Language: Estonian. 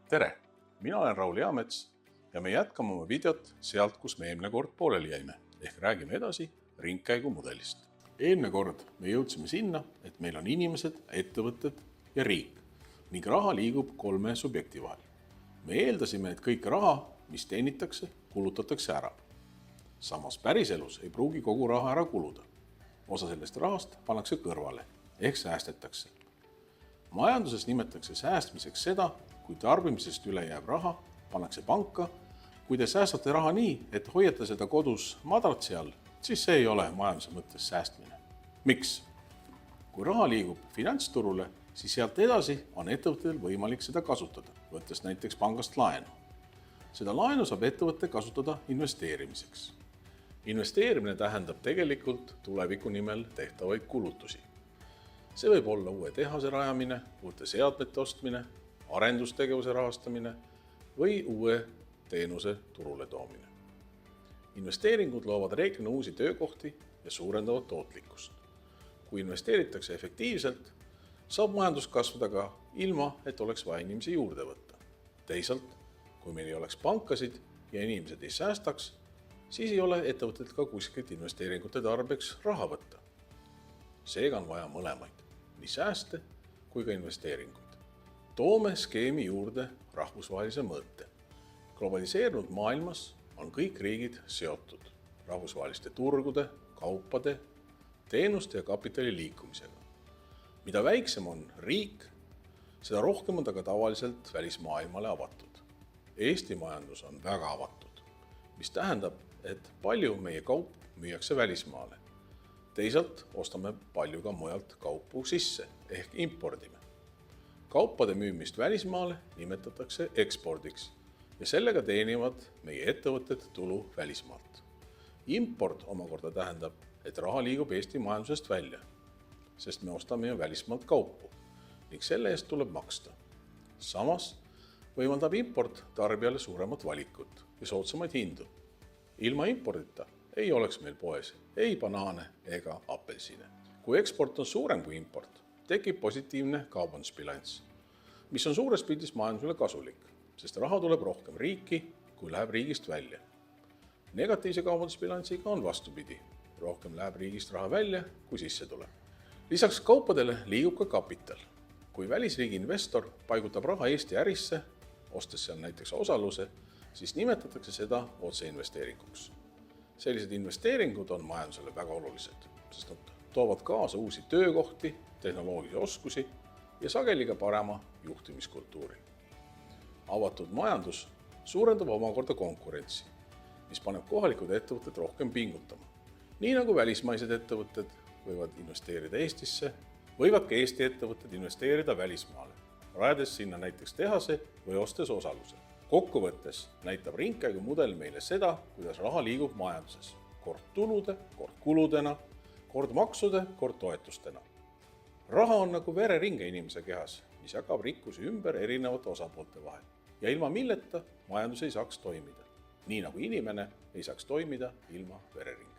Tere! Mina olen Raul Eamets ja me jätkame oma videot sealt, kus me eelmine kord pooleli jäime, ehk räägime edasi ringkäigumudelist. Eelmine kord me jõudsime sinna, et meil on inimesed, ettevõtted ja riik ning raha liigub kolme subjekti vahel. Me eeldasime, et kõik raha, mis teenitakse, kulutatakse ära. Samas päriselus ei pruugi kogu raha ära kuluda. Osa sellest rahast pannakse kõrvale ehk säästetakse. Majanduses nimetatakse säästmiseks seda, kui tarbimisest üle jääb raha, pannakse panka. Kui te säästate raha nii, et hoiate seda kodus madratsi all, siis see ei ole majanduse mõttes säästmine. Miks? Kui raha liigub finantsturule, siis sealt edasi on ettevõttel võimalik seda kasutada, võttes näiteks pangast laenu. Seda laenu saab ettevõte kasutada investeerimiseks. Investeerimine tähendab tegelikult tuleviku nimel tehtavaid kulutusi. See võib olla uue tehase rajamine, uute seadmete ostmine, arendustegevuse rahastamine või uue teenuse turule toomine. Investeeringud loovad reeglina uusi töökohti ja suurendavad tootlikkust. Kui investeeritakse efektiivselt, saab majandus kasvada ka ilma, et oleks vaja inimesi juurde võtta. Teisalt, kui meil ei oleks pankasid ja inimesed ei säästaks, siis ei ole ettevõtted ka kuskilt investeeringute tarbeks raha võtta. Seega on vaja mõlemaid, nii sääste kui ka investeeringuid. Toome skeemi juurde rahvusvahelise mõõte. Globaliseerunud maailmas on kõik riigid seotud rahvusvaheliste turgude, kaupade, teenuste ja kapitali liikumisega. Mida väiksem on riik, seda rohkem on ta ka tavaliselt välismaailmale avatud. Eesti majandus on väga avatud, mis tähendab, et palju meie kaup müüakse välismaale. Teisalt ostame palju ka mujalt kaupu sisse ehk impordime. Kaupade müümist välismaale nimetatakse ekspordiks ja sellega teenivad meie ettevõtted tulu välismaalt. Import omakorda tähendab, et raha liigub Eesti majandusest välja, sest me ostame ju välismaalt kaupu ning selle eest tuleb maksta. Samas võimaldab import tarbijale suuremat valikut ja soodsamaid hindu. Ilma impordita ei oleks meil poes ei banaane ega apelsine. Kui eksport on suurem kui import, tekib positiivne kaubandusbilanss, mis on suures pildis majandusele kasulik, sest raha tuleb rohkem riiki, kui läheb riigist välja. Negatiivse kaubandusbilansiga on vastupidi. Rohkem läheb riigist raha välja, kui sisse tuleb. Lisaks kaupadele liigub ka kapital. Kui välisriigi investor paigutab raha Eesti ärisse, ostes seal näiteks osaluse, siis nimetatakse seda otseinvesteeringuks. Sellised investeeringud on majandusele väga olulised, sest nad toovad kaasa uusi töökohti, tehnoloogilisi oskusi ja sageli ka parema juhtimiskultuuri. Avatud majandus suurendab omakorda konkurentsi, mis paneb kohalikud ettevõtted rohkem pingutama. Nii nagu välismaised ettevõtted võivad investeerida Eestisse, võivad ka Eesti ettevõtted investeerida välismaale, rajades sinna näiteks tehase või ostes osaluse. Kokkuvõttes näitab ringkäigumudel meile seda, kuidas raha liigub majanduses. Kord tulude, kord kuludena, kord maksude, kord toetustena. Raha on nagu vereringe inimese kehas, mis jagab rikkusi ümber erinevate osapoolte vahel. Ja ilma milleta majandus ei saaks toimida. Nii nagu inimene ei saaks toimida ilma vereringe.